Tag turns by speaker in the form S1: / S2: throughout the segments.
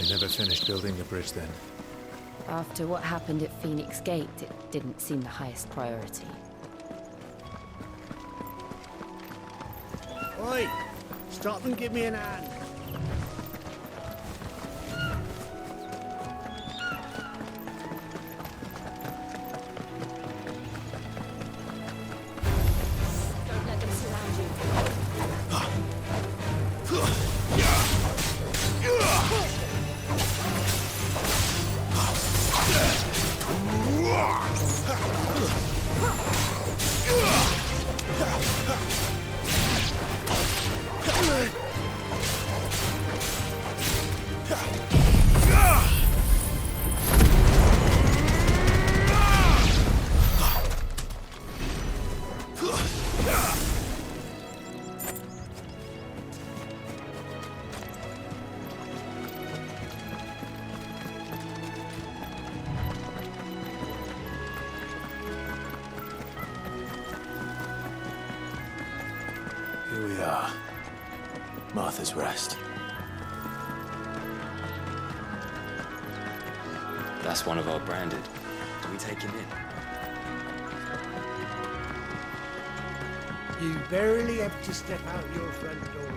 S1: They never finished building the bridge then.
S2: After what happened at Phoenix Gate, it didn't seem the highest priority.
S3: Oi! Stop and give me an hand.
S2: Don't let them surround you.
S4: Here we are. Martha's Rest.
S5: That's one of our branded. Do we take him in?
S3: You barely have to step out your front door.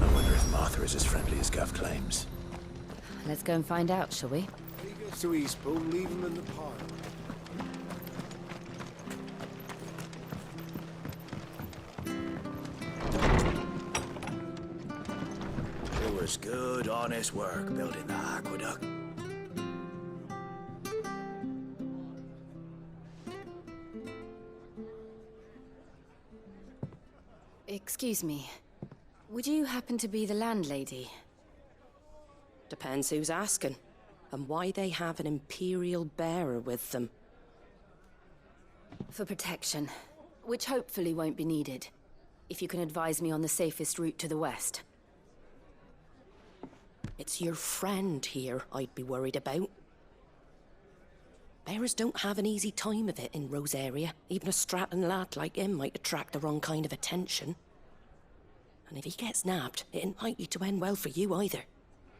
S4: I wonder if Martha is as friendly as Gav claims.
S2: Let's go and find out, shall we?
S3: He gets to Eastbourne, leave him in the pile.
S4: It was good, honest work building that aqueduct.
S2: Excuse me. Would you happen to be the landlady?
S6: Depends who's asking, and why they have an Imperial bearer with them.
S2: For protection, which hopefully won't be needed. If you can advise me on the safest route to the west.
S6: It's your friend here I'd be worried about. Bearers don't have an easy time of it in Rosaria. Even a Stratton lad like him might attract the wrong kind of attention. And if he gets nabbed, it ain't likely to end well for you either.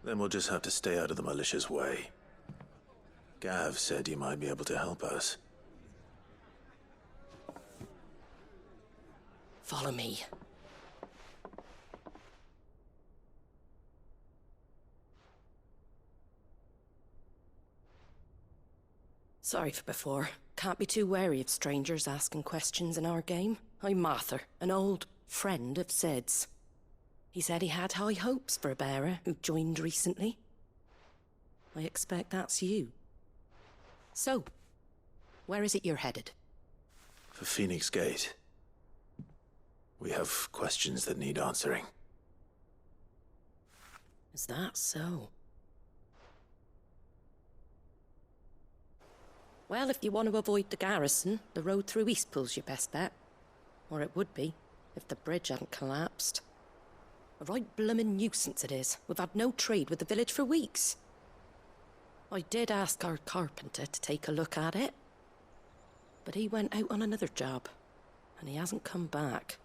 S4: Then we'll just have to stay out of the malicious way. Gav said you might be able to help us.
S6: Follow me. Sorry for before. Can't be too wary of strangers asking questions in our game. I'm Martha, an old friend of Sid's. He said he had high hopes for a bearer who joined recently. I expect that's you. So, where is it you're headed?
S4: For Phoenix Gate. We have questions that need answering.
S6: Is that so? Well, if you want to avoid the garrison, the road through Eastpool's your best bet. Or it would be, if the bridge hadn't collapsed. A right bloomin' nuisance it is. We've had no trade with the village for weeks. I did ask our carpenter to take a look at it. But he went out on another job, and he hasn't come back.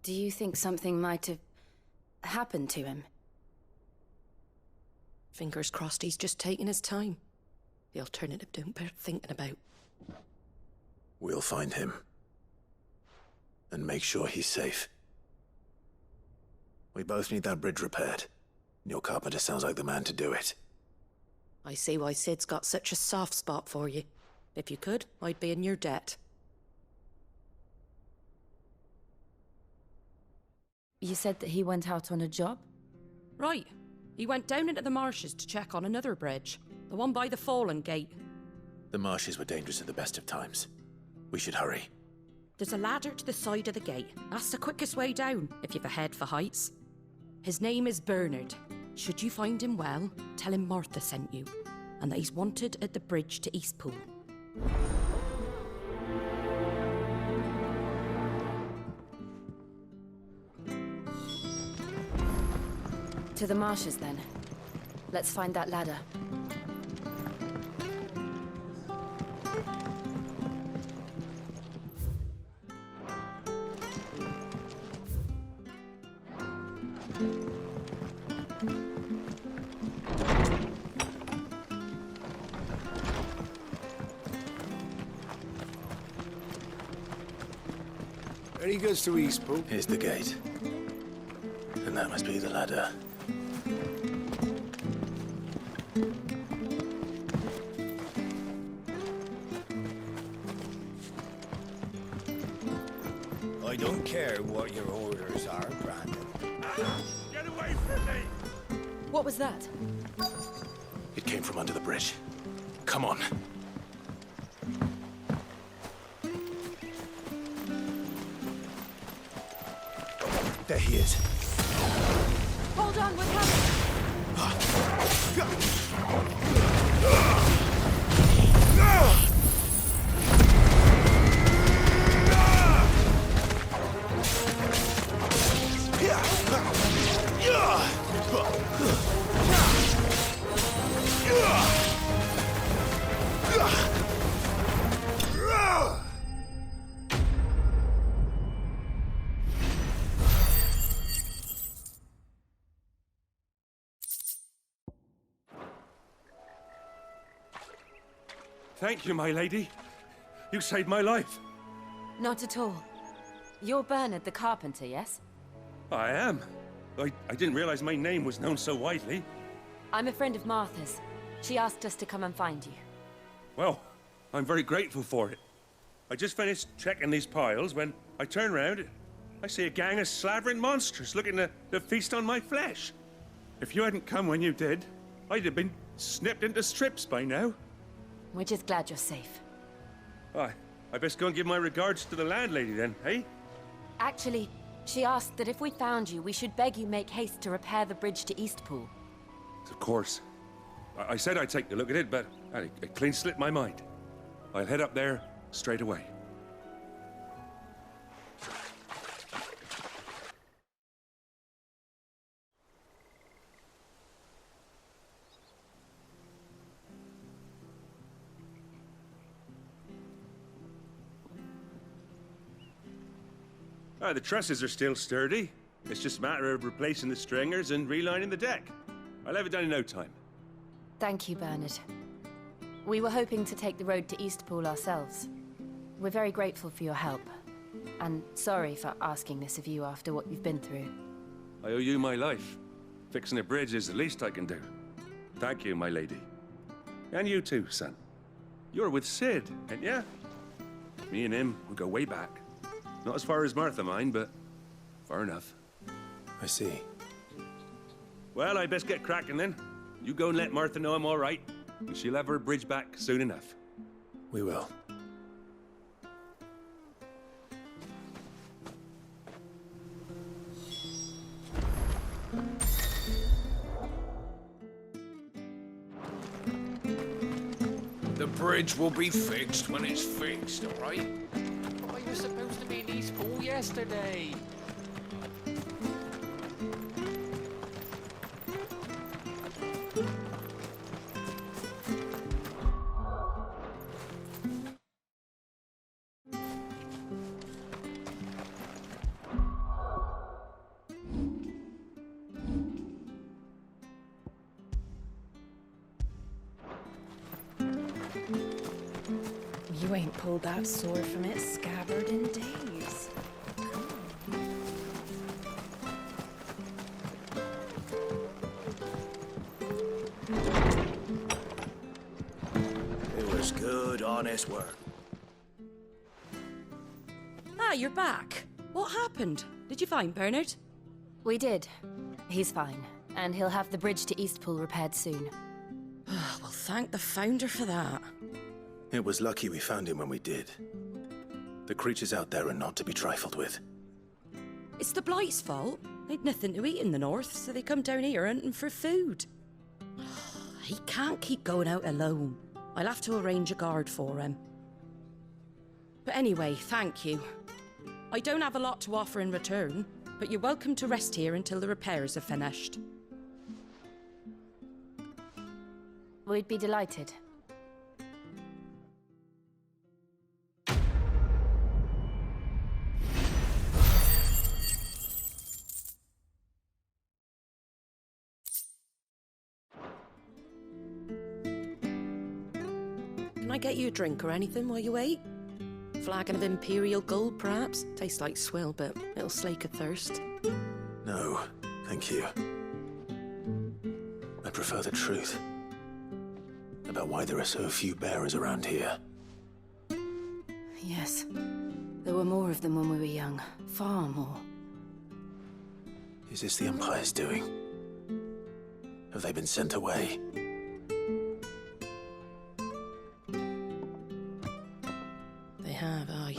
S2: Do you think something might have happened to him?
S6: Fingers crossed he's just taking his time. The alternative don't bear thinking about.
S4: We'll find him. And make sure he's safe. We both need that bridge repaired. Your carpenter sounds like the man to do it.
S6: I see why Sid's got such a soft spot for you. If you could, I'd be in your debt.
S2: You said that he went out on a job?
S6: Right. He went down into the marshes to check on another bridge. The one by the Fallen Gate.
S4: The marshes were dangerous at the best of times. We should hurry.
S6: There's a ladder to the side of the gate. That's the quickest way down, if you've a head for heights. His name is Bernard. Should you find him well, tell him Martha sent you, and that he's wanted at the bridge to Eastpool.
S2: To the marshes, then. Let's find that ladder.
S3: Ferry goes to Eastpool.
S4: Here's the gate. And that must be the ladder.
S3: I don't care what your orders are, Brandon.
S1: Get away from me!
S2: What was that?
S4: It came from under the bridge. Come on. There he is.
S2: Hold on, we're coming!
S1: Thank you, my lady. You saved my life.
S2: Not at all. You're Bernard the carpenter, yes?
S1: I am. I didn't realize my name was known so widely.
S2: I'm a friend of Martha's. She asked us to come and find you.
S1: Well, I'm very grateful for it. I just finished checking these piles when I turn around. I see a gang of slavering monsters looking to feast on my flesh. If you hadn't come when you did, I'd have been snipped into strips by now.
S2: We're just glad you're safe.
S1: I best go and give my regards to the landlady then, eh?
S2: Actually, she asked that if we found you, we should beg you make haste to repair the bridge to Eastpool.
S1: Of course. I said I'd take a look at it, but it clean slipped my mind. I'll head up there straight away. The trusses are still sturdy. It's just a matter of replacing the stringers and relining the deck. I'll have it done in no time.
S2: Thank you, Bernard. We were hoping to take the road to Eastpool ourselves. We're very grateful for your help. And sorry for asking this of you after what you've been through.
S1: I owe you my life. Fixing a bridge is the least I can do. Thank you, my lady. And you too, son. You're with Sid, ain't ya? Me and him, we go way back. Not as far as Martha, mind, but far enough.
S4: I see.
S1: Well, I best get cracking then. You go and let Martha know I'm all right, and she'll have her bridge back soon enough.
S4: We will.
S7: The bridge will be fixed when it's fixed, all right? I was supposed to be in Eastpool yesterday.
S6: You ain't pulled that sword from its scabbard in days.
S3: It was good, honest work.
S6: Ah, you're back. What happened? Did you find Bernard?
S2: We did. He's fine, and he'll have the bridge to Eastpool repaired soon.
S6: Well, thank the Founder for that.
S4: It was lucky we found him when we did. The creatures out there are not to be trifled with.
S6: It's the Blight's fault. They'd nothing to eat in the north, so they come down here hunting for food. He can't keep going out alone. I'll have to arrange a guard for him. But anyway, thank you. I don't have a lot to offer in return, but you're welcome to rest here until the repairs are finished.
S2: We'd be delighted.
S6: Can I get you a drink or anything while you wait? Flagon of Imperial gold, perhaps? Tastes like swill, but it'll slake a thirst.
S4: No, thank you. I prefer the truth. About why there are so few bearers around here.
S2: Yes. There were more of them when we were young. Far more.
S4: Is this the Empire's doing? Have they been sent away?
S6: They have, aye.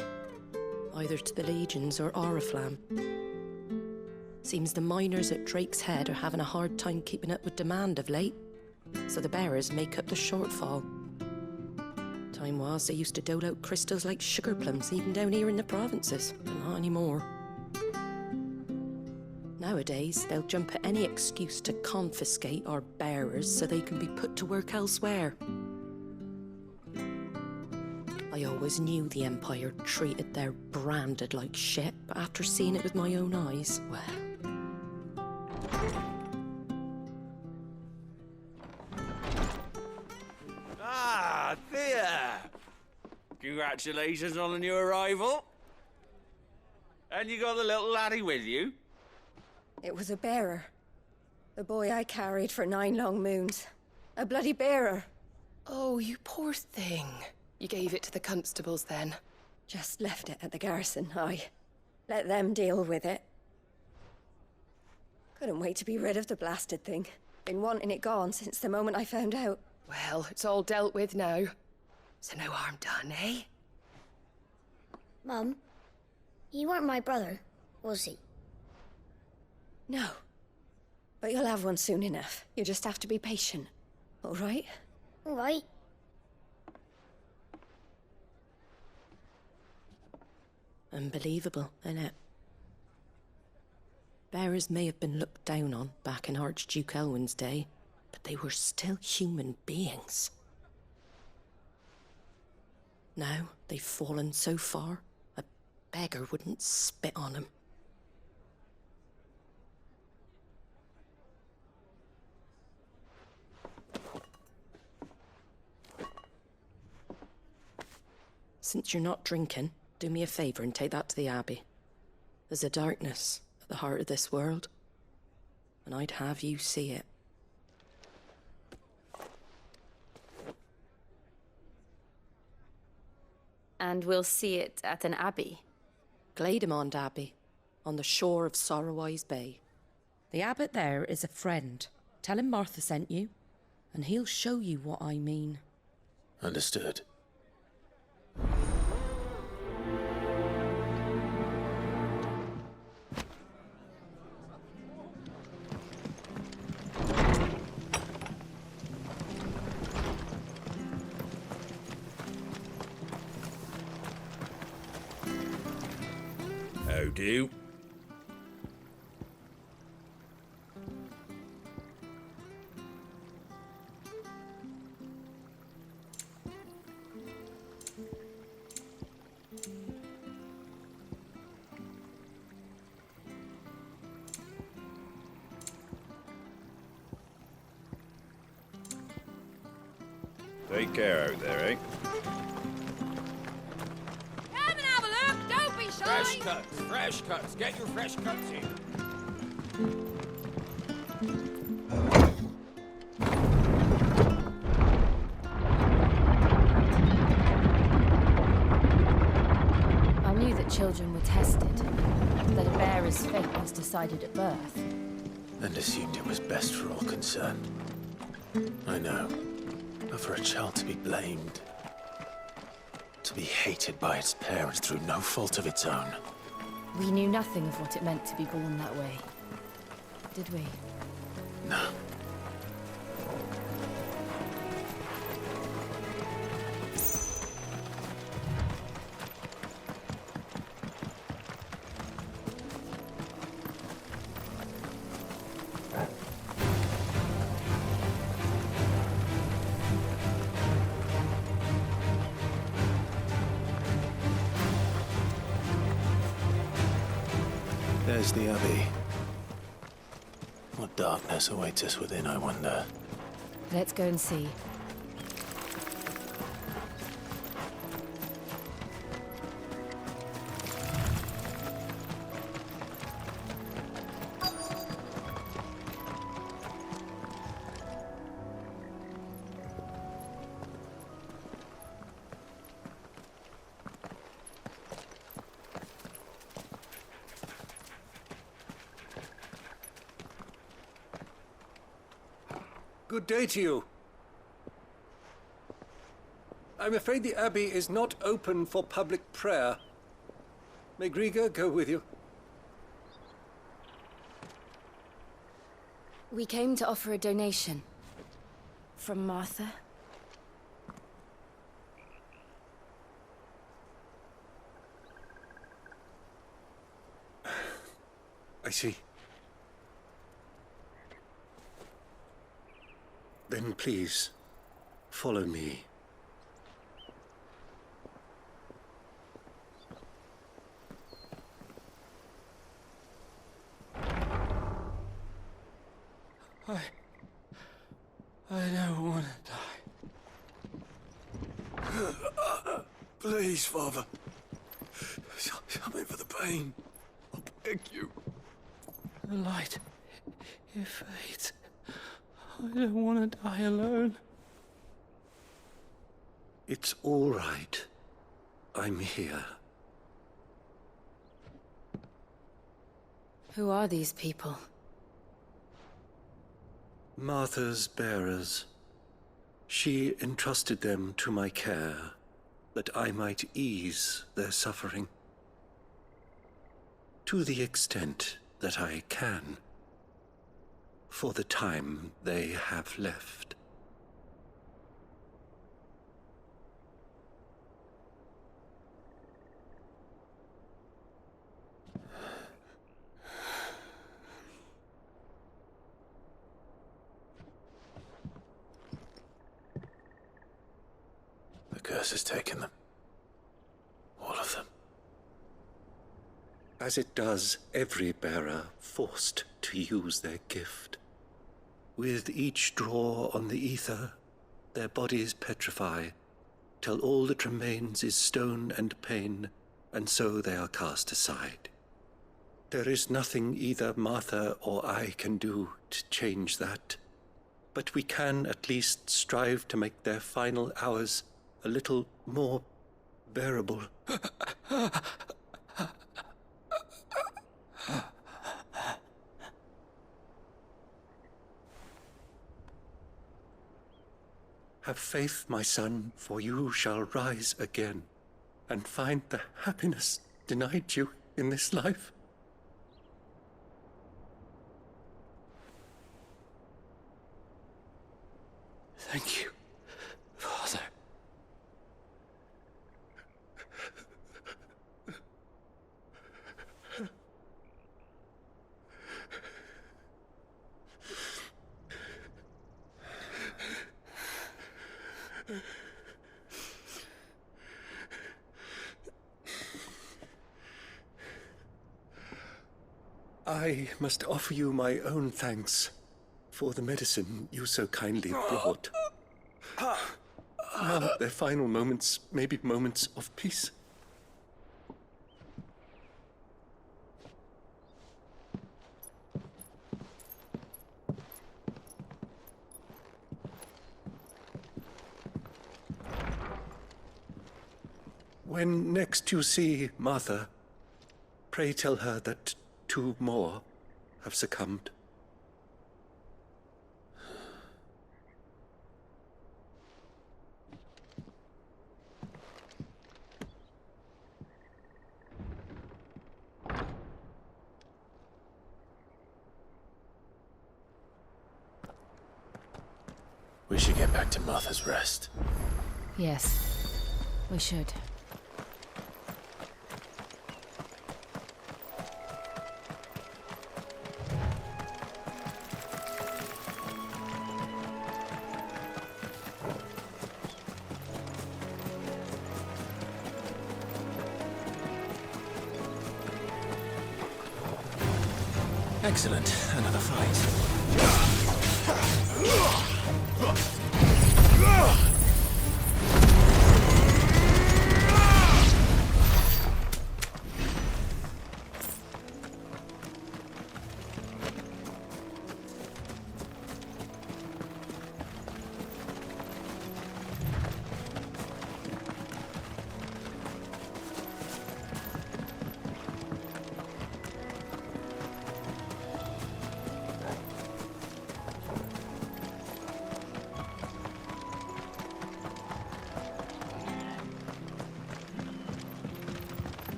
S6: Either to the Legions or Oriflamme. Seems the miners at Drake's Head are having a hard time keeping up with demand of late, so the bearers make up the shortfall. Time was they used to dole out crystals like sugar plums even down here in the provinces, but not anymore. Nowadays, they'll jump at any excuse to confiscate our bearers so they can be put to work elsewhere. I always knew the Empire treated their branded like shit, but after seeing it with my own eyes, well...
S3: Ah, Thea! Congratulations on the new arrival. And you got the little laddie with you?
S8: It was a bearer. The boy I carried for 9 long moons. A bloody bearer.
S9: Oh, you poor thing. You gave it to the constables then?
S8: Just left it at the garrison, aye. Let them deal with it. Couldn't wait to be rid of the blasted thing. Been wanting it gone since the moment I found out.
S9: Well, it's all dealt with now. So no harm done, eh?
S10: Mum, he weren't my brother, was he?
S8: No. But you'll have one soon enough. You just have to be patient. All right?
S10: All right.
S6: Unbelievable, innit? Bearers may have been looked down on back in Archduke Elwin's day, but they were still human beings. Now they've fallen so far, a beggar wouldn't spit on them. Since you're not drinking, do me a favour and take that to the Abbey. There's a darkness at the heart of this world, and I'd have you see it.
S2: And we'll see it at an abbey.
S6: Glademond Abbey, on the shore of Sorrowise Bay. The abbot there is a friend. Tell him Martha sent you, and he'll show you what I mean.
S4: Understood.
S3: How do? Take care out there, eh?
S9: Come and have a look, don't be shy!
S3: Fresh cuts, fresh cuts. Get your fresh cuts in.
S2: I knew that children were tested, that a bearer's fate was decided at birth.
S4: And assumed it was best for all concerned. I know. But for a child to be blamed, to be hated by its parents through no fault of its own.
S2: We knew nothing of what it meant to be born that way, did we?
S4: No. There's the Abbey. What darkness awaits us within, I wonder?
S2: Let's go and see.
S11: Good day to you. I'm afraid the Abbey is not open for public prayer. May Grieger go with you?
S2: We came to offer a donation. From Martha.
S11: I see. Then please, follow me.
S3: I don't want to die.
S11: Please, Father. Something for the pain. I beg you.
S3: The light, it fades. I don't want to die alone.
S11: It's all right. I'm here.
S2: Who are these people?
S11: Martha's bearers. She entrusted them to my care, that I might ease their suffering. To the extent that I can, for the time they have left.
S4: The curse has taken them. All of them.
S11: As it does every bearer forced to use their gift. With each draw on the ether, their bodies petrify, till all that remains is stone and pain, and so they are cast aside. There is nothing either Martha or I can do to change that, but we can at least strive to make their final hours a little more bearable. Have faith, my son, for you shall rise again and find the happiness denied you in this life.
S3: Thank you, Father.
S11: I must offer you my own thanks for the medicine you so kindly brought. Now their final moments may be moments of peace. When next you see Martha, pray tell her that 2 more have succumbed.
S4: We should get back to Martha's Rest.
S2: Yes, we should.
S4: Excellent. Another fight.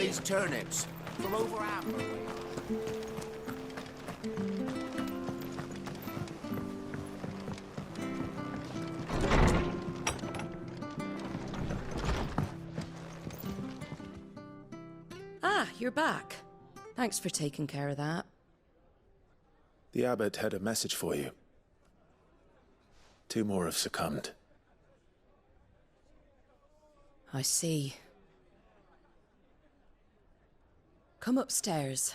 S3: these turnips from over Amber way.
S6: Ah, you're back. Thanks for taking care of that.
S4: The abbot had a message for you. 2 more have succumbed.
S6: I see. Come upstairs.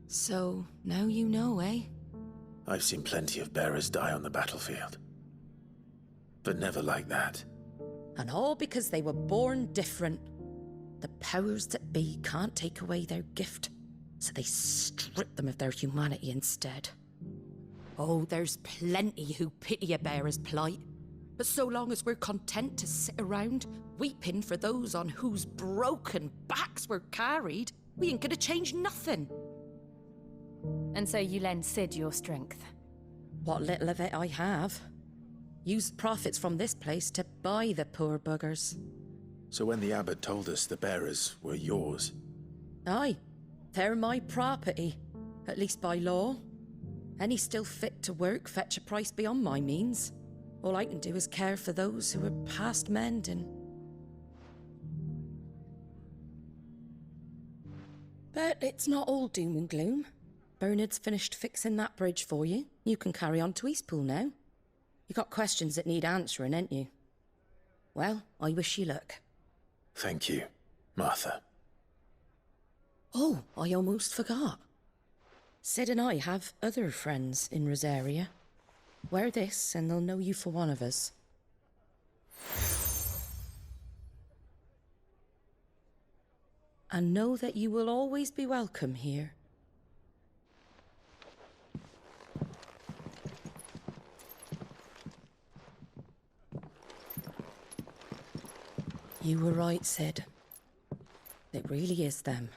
S6: So, now you know, eh?
S4: I've seen plenty of bearers die on the battlefield. But never like that.
S6: And all because they were born different. The powers that be can't take away their gift, so they strip them of their humanity instead. Oh, there's plenty who pity a bearer's plight. But so long as we're content to sit around, weeping for those on whose broken backs we're carried, we ain't gonna change nothing.
S2: And so you lend Sid your strength?
S6: What little of it I have. Used profits from this place to buy the poor buggers.
S4: So when the abbot told us the bearers were yours...
S6: Aye, they're my property, at least by law. Any still fit to work fetch a price beyond my means. All I can do is care for those who are past mending. But it's not all doom and gloom. Bernard's finished fixing that bridge for you. You can carry on to Eastpool now. You got questions that need answering, ain't you? Well, I wish you luck.
S4: Thank you, Martha.
S6: Oh, I almost forgot. Sid and I have other friends in Rosaria. Wear this and they'll know you for one of us. And know that you will always be welcome here. You were right, Sid. It really is them.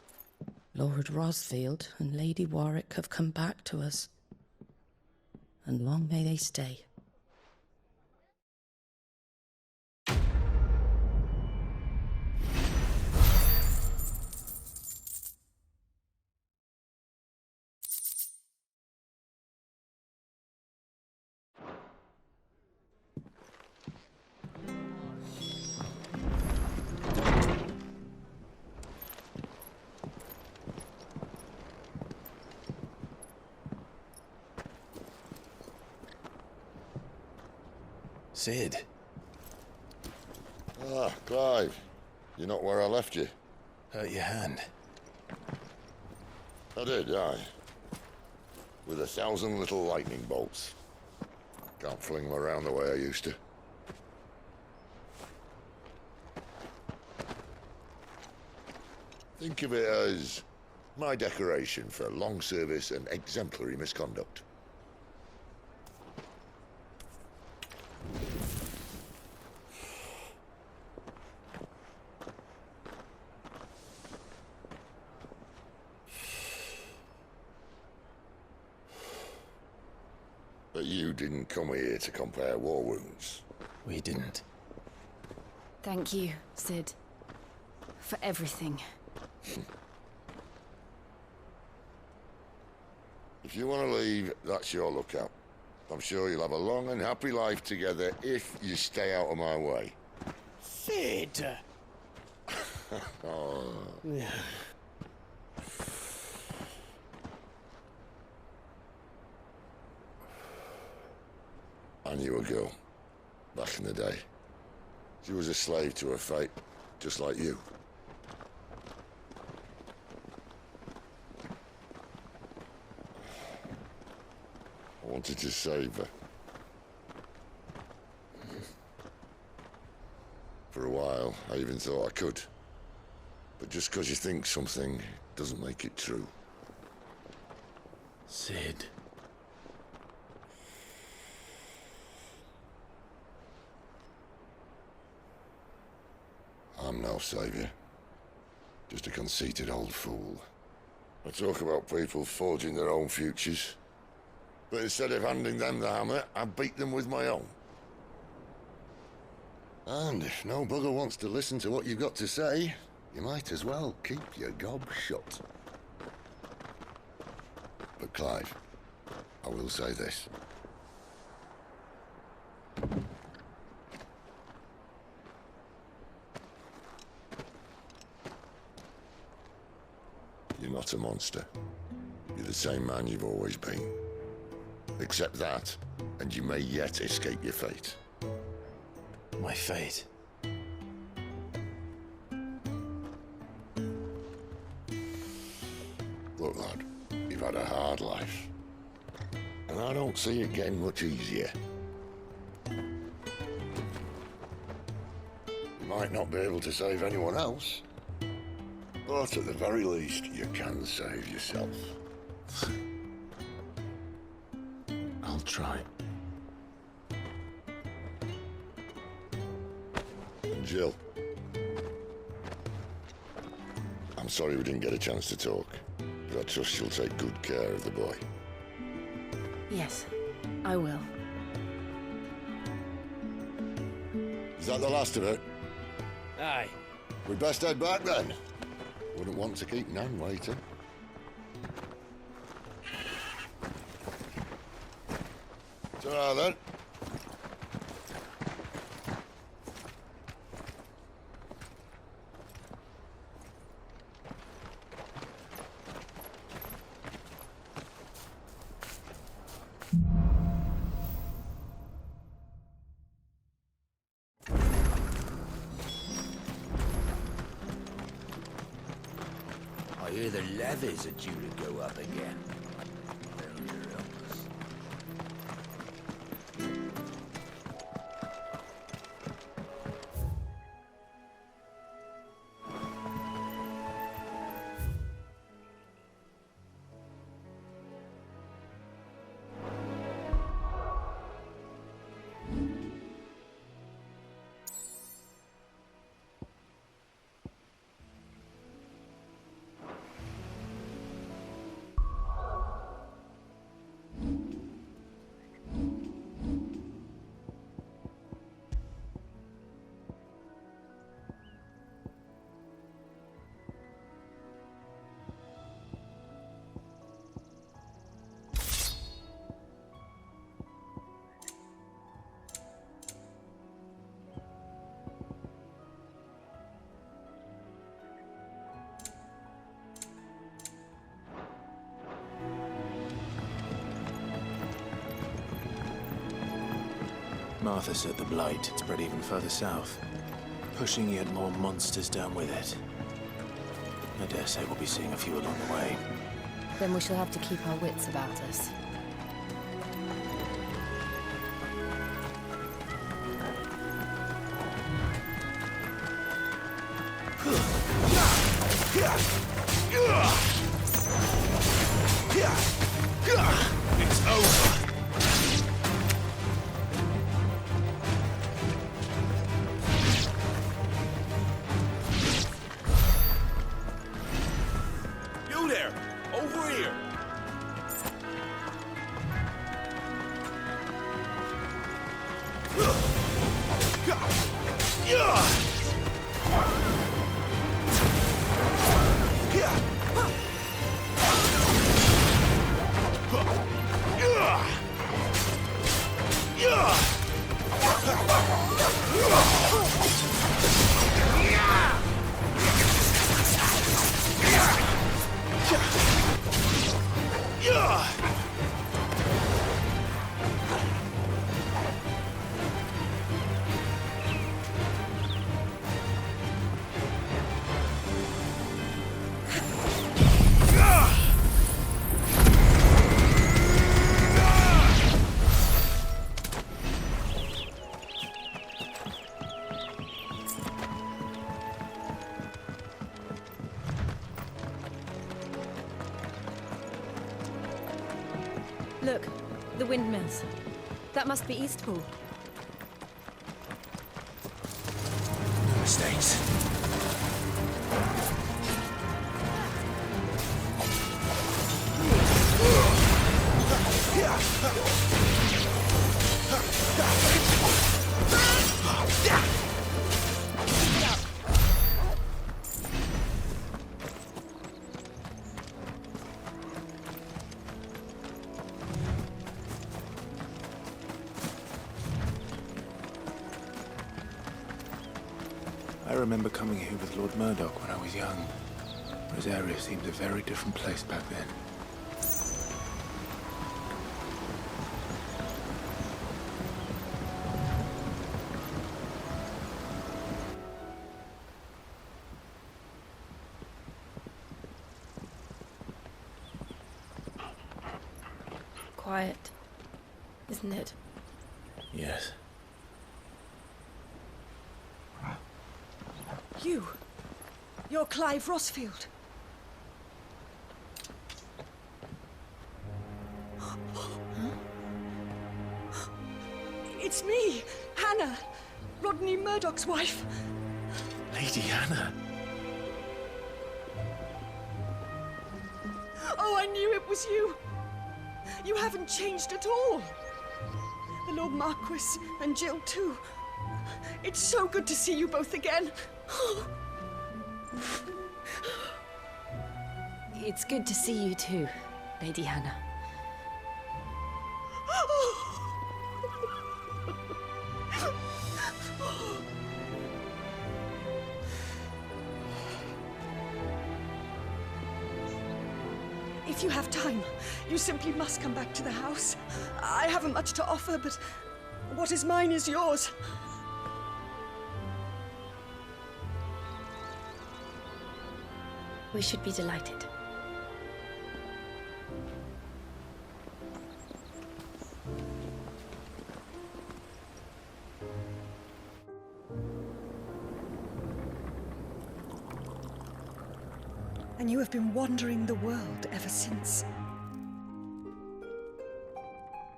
S6: Lord Rosfield and Lady Warwick have come back to us. And long may they stay.
S4: Sid.
S12: Ah, Clive. You're not where I left you.
S4: Hurt your hand.
S12: I did, aye. With 1,000 little lightning bolts. Can't fling them around the way I used to. Think of it as my decoration for long service and exemplary misconduct. But you didn't come here to compare war wounds.
S4: We didn't.
S2: Thank you, Sid. For everything.
S12: If you want to leave, that's your lookout. I'm sure you'll have a long and happy life together if you stay out of my way.
S7: Sid!
S12: Oh. I knew a girl, back in the day. She was a slave to her fate, just like you. I wanted to save her. For a while, I even thought I could. But just because you think something doesn't make it true.
S4: Sid.
S12: I'm no savior. Just a conceited old fool. I talk about people forging their own futures. But instead of handing them the hammer, I beat them with my own. And if no bugger wants to listen to what you've got to say, you might as well keep your gob shut. But Clive, I will say this. You're not a monster. You're the same man you've always been. Accept that, and you may yet escape your fate.
S4: My fate?
S12: Look, lad, you've had a hard life. And I don't see it getting much easier. You might not be able to save anyone else, but at the very least, you can save yourself.
S4: I'll try.
S12: And Jill, I'm sorry we didn't get a chance to talk, but I trust you'll take good care of the boy.
S2: Yes, I will.
S12: Is that the last of it?
S3: Aye.
S12: We'd best head back then. Wouldn't want to keep Nan waiting. Ta-ra then.
S3: I hear the levies are due to go up again.
S4: Martha said the Blight had spread even further south, pushing yet more monsters down with it. I dare say we'll be seeing a few along the way.
S2: Then we shall have to keep our wits about us.
S7: It's over. You there! Over here!
S2: Look, the windmills. That must be Eastpool.
S4: No mistakes.
S7: Yeah!
S4: I remember coming here with Lord Murdoch when I was young. Rosaria seemed a very different place back then.
S2: Quiet, isn't it?
S4: Yes.
S13: You're Clive Rossfield. It's me, Hannah, Rodney Murdoch's wife.
S4: Lady Hannah.
S13: Oh, I knew it was you. You haven't changed at all. The Lord Marquis and Jill too. It's so good to see you both again.
S2: It's good to see you too, Lady Hannah.
S13: If you have time, you simply must come back to the house. I haven't much to offer, but what is mine is yours.
S2: We should be delighted.
S13: And you have been wandering the world ever since.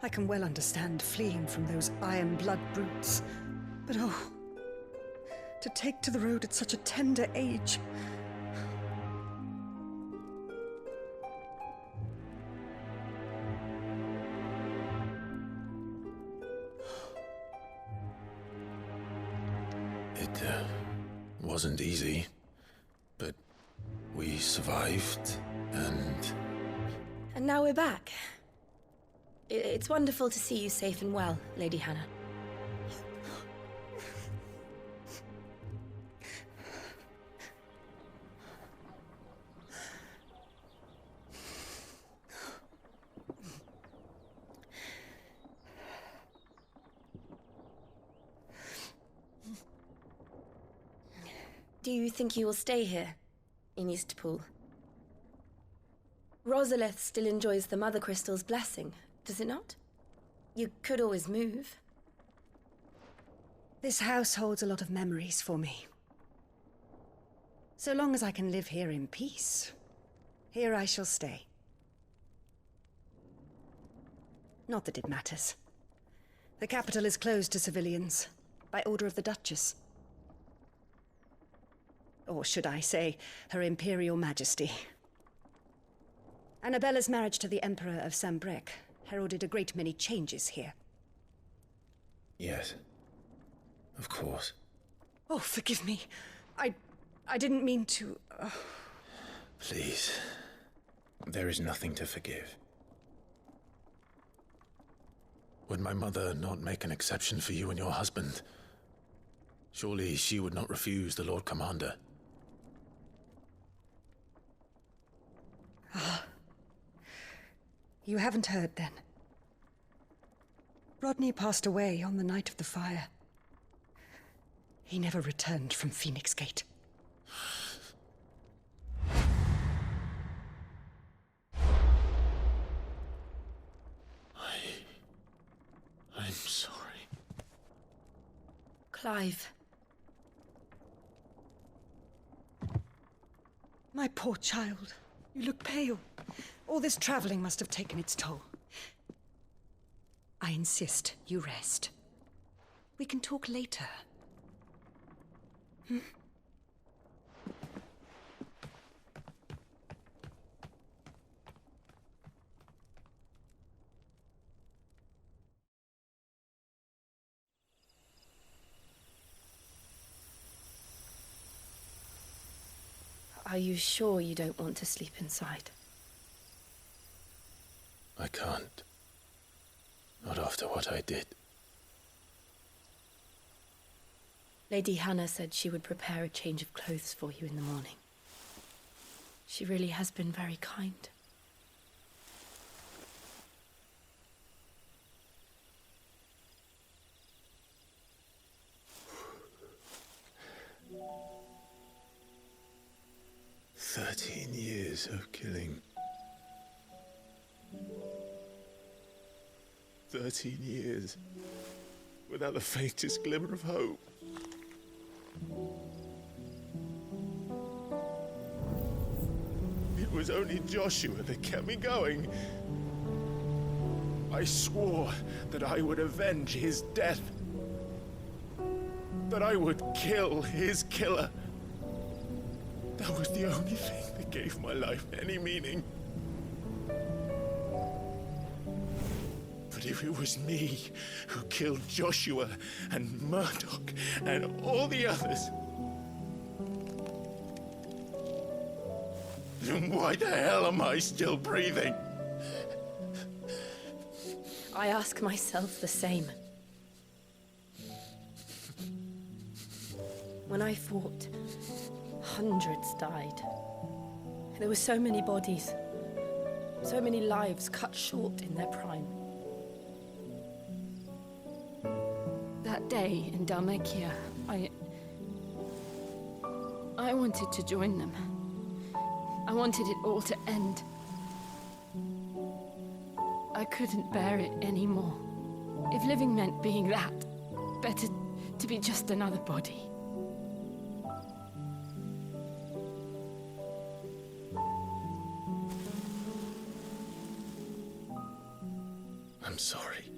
S13: I can well understand fleeing from those iron blood brutes, but oh, to take to the road at such a tender age.
S4: It wasn't easy, but we survived, and...
S2: And now we're back. It's wonderful to see you safe and well, Lady Hannah. Do you think you will stay here, in Eastpool? Rosalith still enjoys the Mother Crystal's blessing, does it not? You could always move.
S13: This house holds a lot of memories for me. So long as I can live here in peace, here I shall stay. Not that it matters. The capital is closed to civilians, by order of the Duchess. Or should I say, Her Imperial Majesty. Annabella's marriage to the Emperor of Sambrec heralded a great many changes here.
S4: Yes. Of course.
S13: Oh, forgive me. I didn't mean to...
S4: Please. There is nothing to forgive. Would my mother not make an exception for you and your husband? Surely she would not refuse the Lord Commander.
S13: You haven't heard, then. Rodney passed away on the night of the fire. He never returned from Phoenix Gate.
S4: I'm sorry.
S2: Clive.
S13: My poor child. You look pale. All this traveling must have taken its toll. I insist you rest. We can talk later. Hmm?
S2: Are you sure you don't want to sleep inside?
S4: I can't. Not after what I did.
S2: Lady Hannah said she would prepare a change of clothes for you in the morning. She really has been very kind.
S4: Years of killing. 13 years without the faintest glimmer of hope. It was only Joshua that kept me going. I swore that I would avenge his death. That I would kill his killer. That was the only thing that gave my life any meaning. But if it was me who killed Joshua and Murdoch and all the others, then why the hell am I still breathing?
S2: I ask myself the same. When I fought, hundreds died. There were so many bodies, so many lives cut short in their prime. That day in Dalmekia, I wanted to join them. I wanted it all to end. I couldn't bear it anymore. If living meant being that, better to be just another body.
S4: I'm sorry.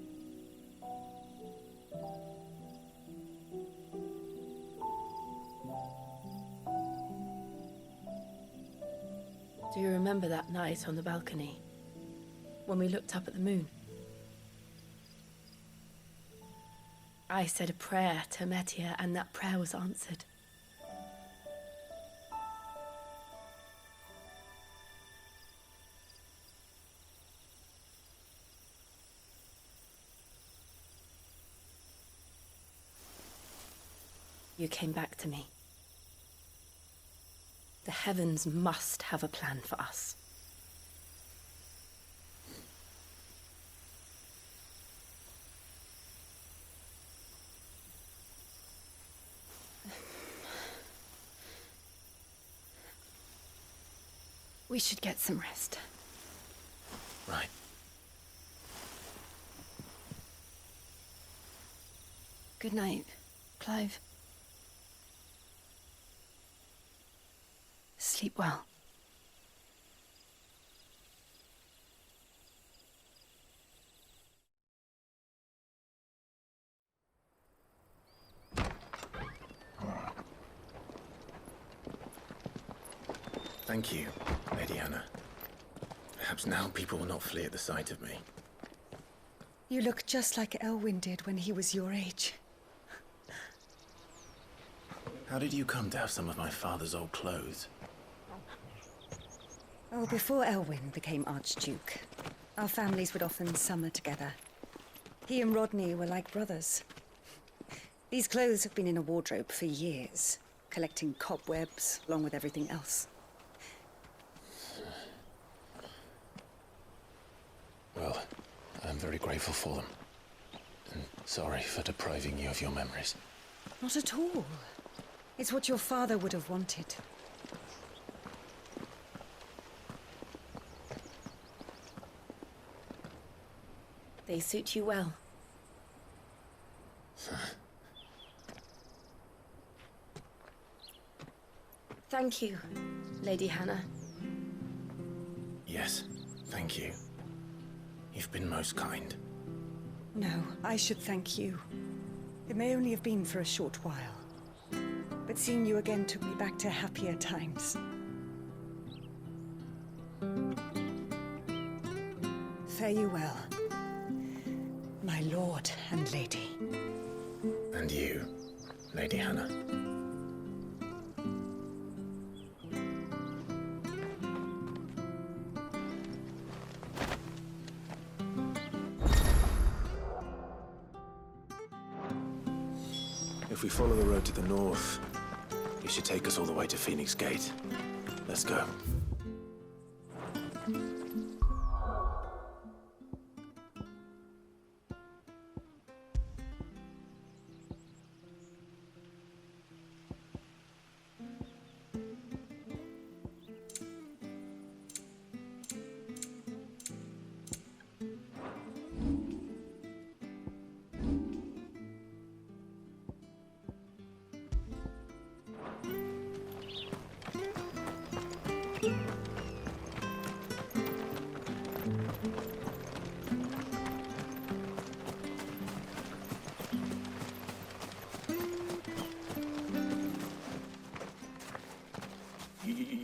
S2: Do you remember that night on the balcony, when we looked up at the moon? I said a prayer to Metia, and that prayer was answered. You came back to me. The heavens must have a plan for us. We should get some rest.
S4: Right.
S2: Good night, Clive. Sleep well.
S4: Thank you, Lady Hannah. Perhaps now people will not flee at the sight of me.
S13: You look just like Elwyn did when he was your age.
S4: How did you come to have some of my father's old clothes?
S13: Oh, before Elwyn became Archduke, our families would often summer together. He and Rodney were like brothers. These clothes have been in a wardrobe for years, collecting cobwebs along with everything else.
S4: Well, I'm very grateful for them. And sorry for depriving you of your memories.
S13: Not at all. It's what your father would have wanted.
S2: They suit you well. Thank you, Lady Hannah.
S4: Yes, thank you. You've been most kind.
S13: No, I should thank you. It may only have been for a short while, but seeing you again took me back to happier times. Fare you well, my lord and lady.
S4: And you, Lady Hannah. If we follow the road to the north, it should take us all the way to Phoenix Gate. Let's go.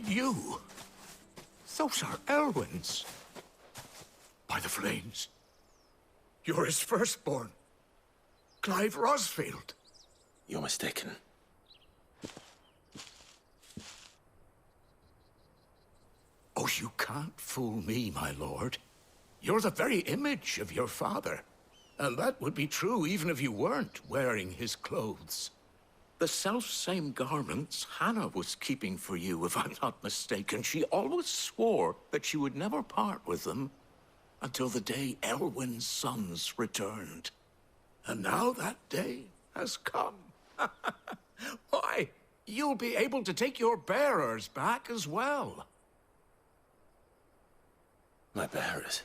S7: You? Those are Elwyn's. By the flames. You're his firstborn. Clive Rosfield.
S4: You're mistaken.
S7: Oh, you can't fool me, my lord. You're the very image of your father. And that would be true even if you weren't wearing his clothes. The self-same garments Hannah was keeping for you, if I'm not mistaken. She always swore that she would never part with them until the day Elwyn's sons returned. And now that day has come. Why, you'll be able to take your bearers back as well.
S4: My bearers?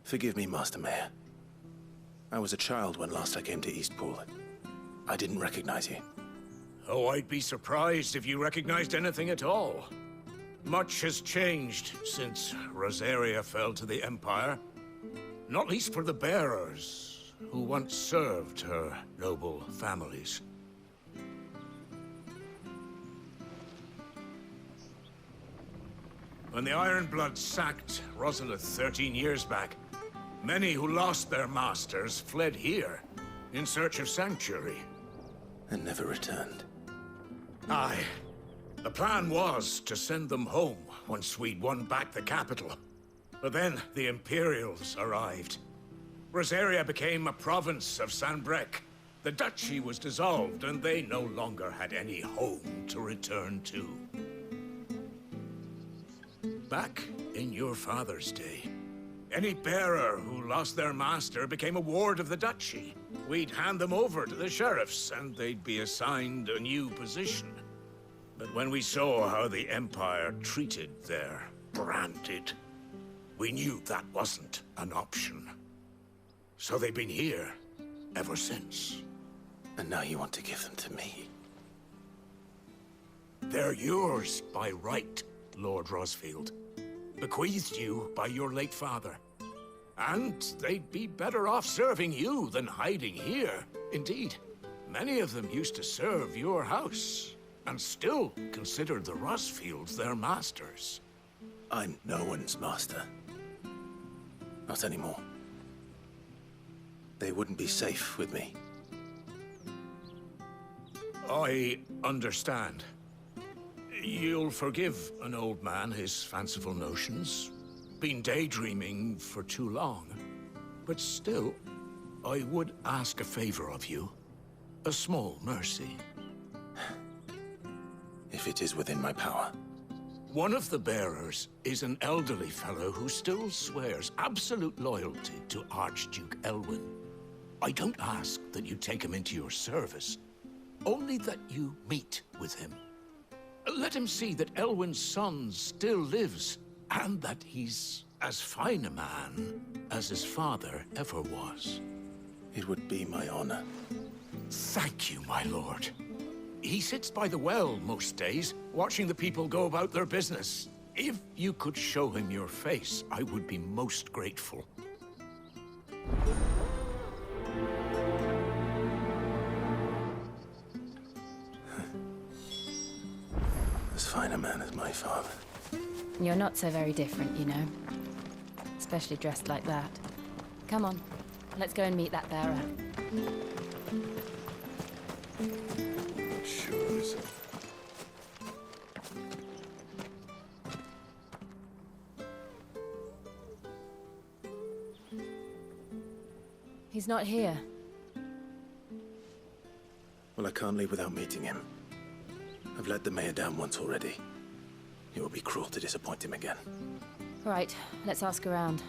S4: Forgive me, Master Mayor. I was a child when last I came to Eastpool. I didn't recognize you.
S7: Oh, I'd be surprised if you recognized anything at all. Much has changed since Rosaria fell to the Empire. Not least for the bearers, who once served her noble families. When the Ironbloods sacked Rosalith 13 years back, many who lost their masters fled here in search of sanctuary.
S4: And never returned.
S7: Aye. The plan was to send them home once we'd won back the capital. But then the Imperials arrived. Rosaria became a province of Sanbreque. The duchy was dissolved, and they no longer had any home to return to. Back in your father's day, any bearer who lost their master became a ward of the duchy. We'd hand them over to the sheriffs, and they'd be assigned a new position. But when we saw how the Empire treated their branded, we knew that wasn't an option. So they've been here ever since.
S4: And now you want to give them to me?
S7: They're yours by right, Lord Rosfield. Bequeathed you by your late father. And they'd be better off serving you than hiding here. Indeed, many of them used to serve your house, and still considered the Rosfields their masters.
S4: I'm no one's master. Not anymore. They wouldn't be safe with me.
S7: I understand. You'll forgive an old man his fanciful notions. Been daydreaming for too long. But still, I would ask a favor of you. A small mercy.
S4: If it is within my power.
S7: One of the bearers is an elderly fellow who still swears absolute loyalty to Archduke Elwyn. I don't ask that you take him into your service, only that you meet with him. Let him see that Elwyn's son still lives, and that he's as fine a man as his father ever was.
S4: It would be my honor.
S7: Thank you, my lord. He sits by the well most days, watching the people go about their business. If you could show him your face, I would be most grateful.
S4: As fine a man as my father.
S2: You're not so very different, you know. Especially dressed like that. Come on, let's go and meet that bearer.
S12: Sure,
S2: He's not here.
S4: Well, I can't leave without meeting him. I've let the mayor down once already. It would be cruel to disappoint him again.
S2: Right, let's ask around.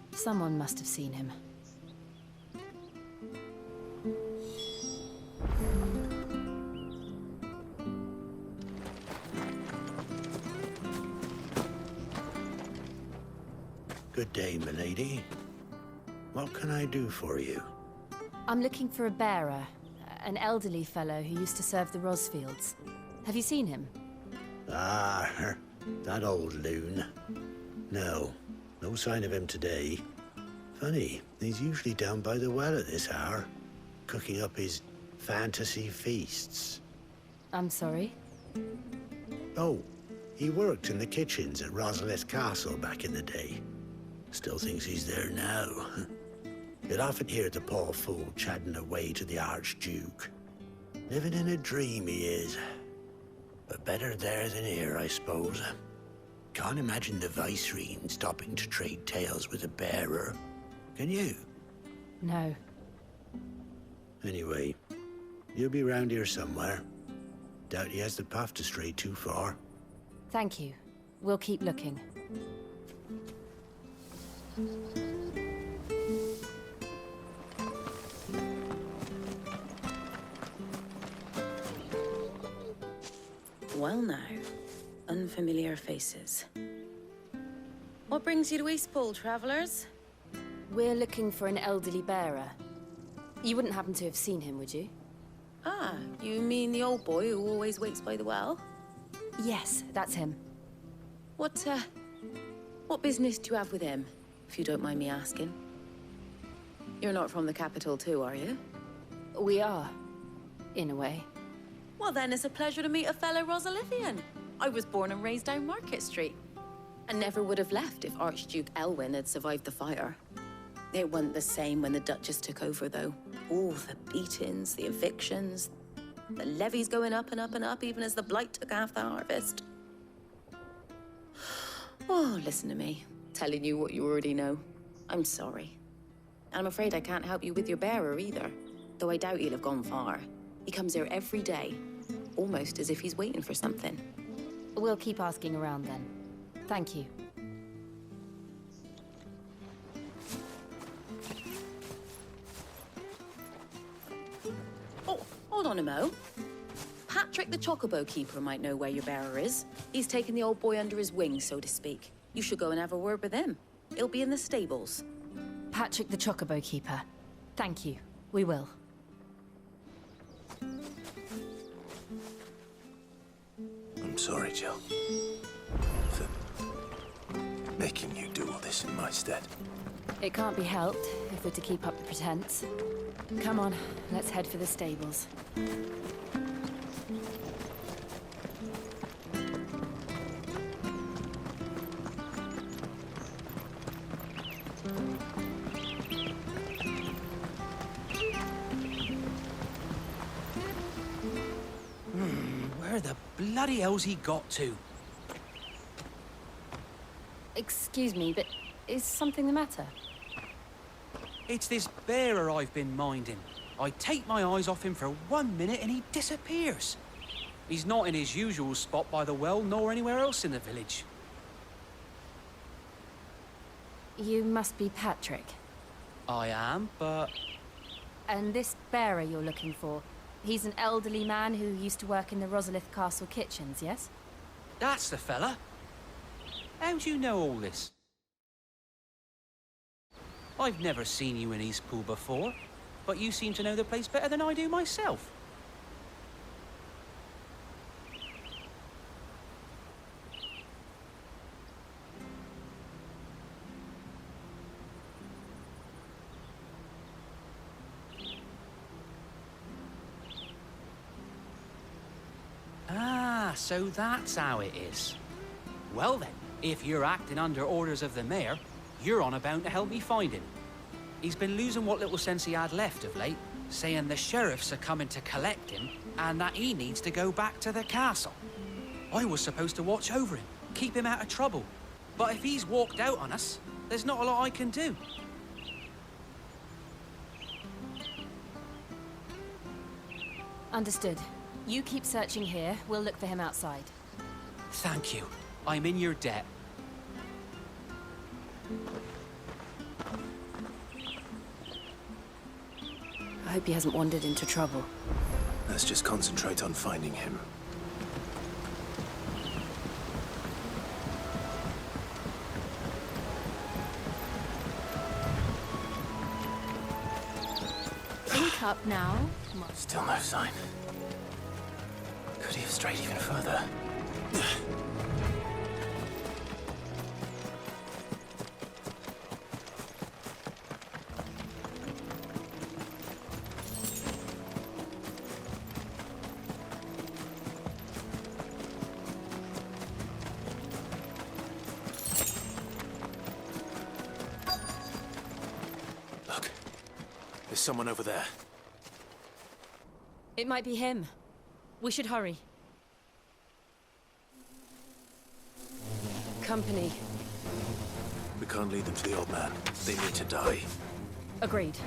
S2: Someone must have seen him.
S14: Good day, milady. What can I do for you?
S2: I'm looking for a bearer, an elderly fellow who used to serve the Rosfields. Have you seen him?
S14: Ah, that old loon. No sign of him today. Funny, he's usually down by the well at this hour, cooking up his fantasy feasts.
S2: I'm sorry?
S14: Oh, he worked in the kitchens at Rosalith Castle back in the day. Still thinks he's there now. You'd often hear the poor fool chatting away to the Archduke. Living in a dream he is. But better there than here, I suppose. Can't imagine the Vicereine stopping to trade tales with a bearer. Can you?
S2: No.
S14: Anyway, you'll be round here somewhere. Doubt he has the path to stray too far.
S2: Thank you. We'll keep looking.
S6: Well now, unfamiliar faces. What brings you to Eastpool, travellers?
S2: We're looking for an elderly bearer. You wouldn't happen to have seen him, would you?
S6: Ah, you mean the old boy who always waits by the well?
S2: Yes, that's him.
S6: What business do you have with him, if you don't mind me asking? You're not from the capital too, are you?
S2: We are, in a way.
S6: Well then, it's a pleasure to meet a fellow Rosalithian. I was born and raised down Market Street. And never would have left if Archduke Elwyn had survived the fire. It wasn't the same when the Duchess took over, though. All the beatings, the evictions, the levies going up and up and up, even as the blight took half the harvest. Oh, listen to me, telling you what you already know. I'm sorry. And I'm afraid I can't help you with your bearer either, though I doubt he'll have gone far. He comes here every day, almost as if he's waiting for something.
S2: We'll keep asking around then. Thank you.
S6: Oh, hold on a mo. Patrick the Chocobo Keeper might know where your bearer is. He's taken the old boy under his wing, so to speak. You should go and have a word with him. He'll be in the stables.
S2: Patrick the Chocobo Keeper. Thank you. We will.
S4: I'm sorry, Jill. For making you do all this in my stead.
S2: It can't be helped if we're to keep up the pretense. Come on, let's head for the stables.
S3: Where the bloody hell's he got to?
S2: Excuse me, but is something the matter?
S3: It's this bearer I've been minding. I take my eyes off him for 1 minute and he disappears. He's not in his usual spot by the well, nor anywhere else in the village.
S2: You must be Patrick.
S3: I am, but...
S2: And this bearer you're looking for, he's an elderly man who used to work in the Rosalith Castle kitchens, yes?
S3: That's the fella. How do you know all this? I've never seen you in Eastpool before, but you seem to know the place better than I do myself. Ah, so that's how it is. Well then, if you're acting under orders of the mayor, you're on about to help me find him. He's been losing what little sense he had left of late, saying the sheriffs are coming to collect him and that he needs to go back to the castle. I was supposed to watch over him, keep him out of trouble. But if he's walked out on us, there's not a lot I can do.
S2: Understood. You keep searching here. We'll look for him outside.
S3: Thank you. I'm in your debt.
S2: I hope he hasn't wandered into trouble.
S4: Let's just concentrate on finding him.
S2: Wake up now. Come on.
S4: Still no sign. Could he have strayed even further? Look. There's someone over there.
S2: It might be him. We should hurry. Company.
S4: We can't lead them to the old man. They need to die.
S2: Agreed.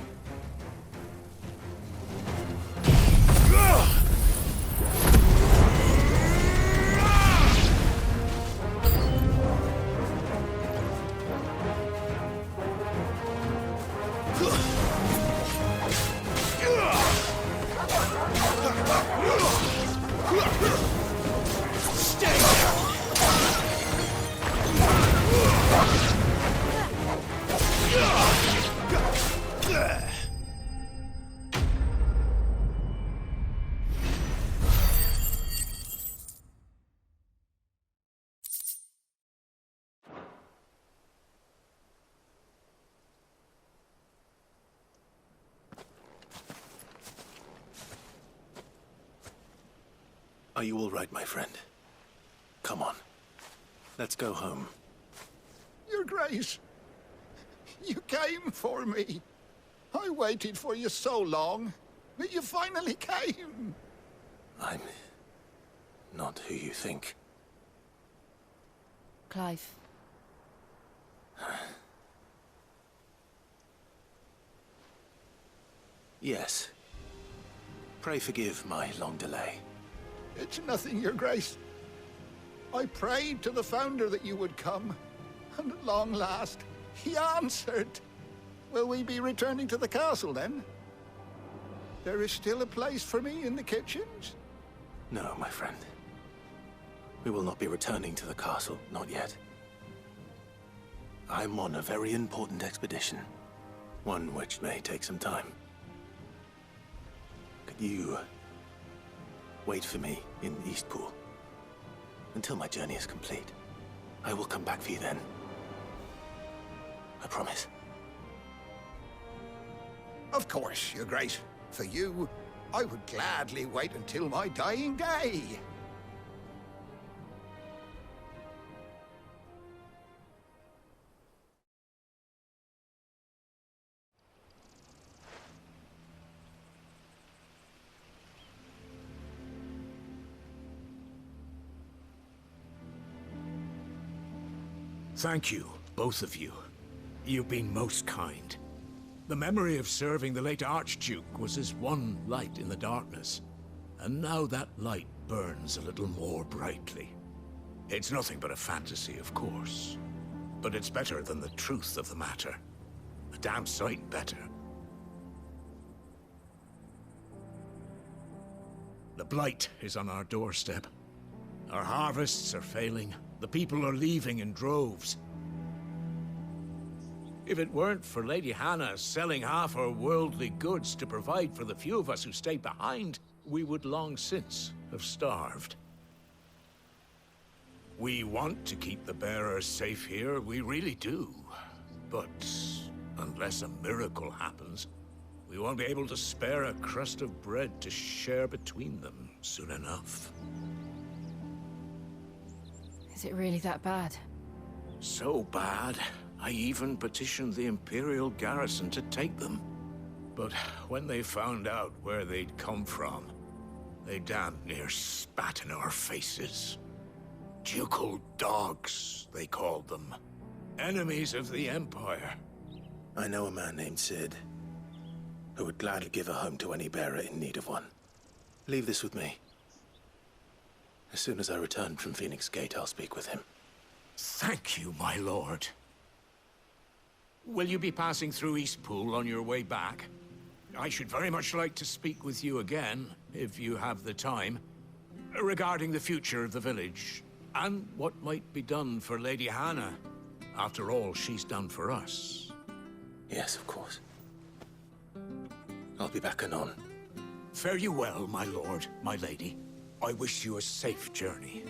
S4: Are you all right, my friend? Come on. Let's go home.
S7: Your Grace, you came for me. I waited for you so long, but you finally came.
S4: I'm not who you think.
S2: Clive.
S4: Yes. Pray forgive my long delay.
S7: It's nothing, Your Grace. I prayed to the Founder that you would come, and at long last, he answered. Will we be returning to the castle, then? There is still a place for me in the kitchens?
S4: No, my friend. We will not be returning to the castle, not yet. I'm on a very important expedition, one which may take some time. Could you wait for me in Eastpool until my journey is complete? I will come back for you then. I promise.
S7: Of course, Your Grace. For you, I would gladly wait until my dying day.
S15: Thank you, both of you. You've been most kind. The memory of serving the late Archduke was as one light in the darkness, and now that light burns a little more brightly. It's nothing but a fantasy, of course, but it's better than the truth of the matter. A damn sight better. The blight is on our doorstep. Our harvests are failing. The people are leaving in droves. If it weren't for Lady Hannah selling half her worldly goods to provide for the few of us who stay behind, we would long since have starved. We want to keep the bearers safe here, we really do. But unless a miracle happens, we won't be able to spare a crust of bread to share between them soon enough.
S2: Is it really that bad?
S15: So bad, I even petitioned the Imperial garrison to take them. But when they found out where they'd come from, they damn near spat in our faces. Ducal dogs, they called them. Enemies of the Empire.
S4: I know a man named Sid, who would gladly give a home to any bearer in need of one. Leave this with me. As soon as I return from Phoenix Gate, I'll speak with him.
S15: Thank you, my lord. Will you be passing through Eastpool on your way back? I should very much like to speak with you again, if you have the time, regarding the future of the village, and what might be done for Lady Hannah. After all she's done for us.
S4: Yes, of course. I'll be back anon.
S15: Fare you well, my lord, my lady. I wish you a safe journey.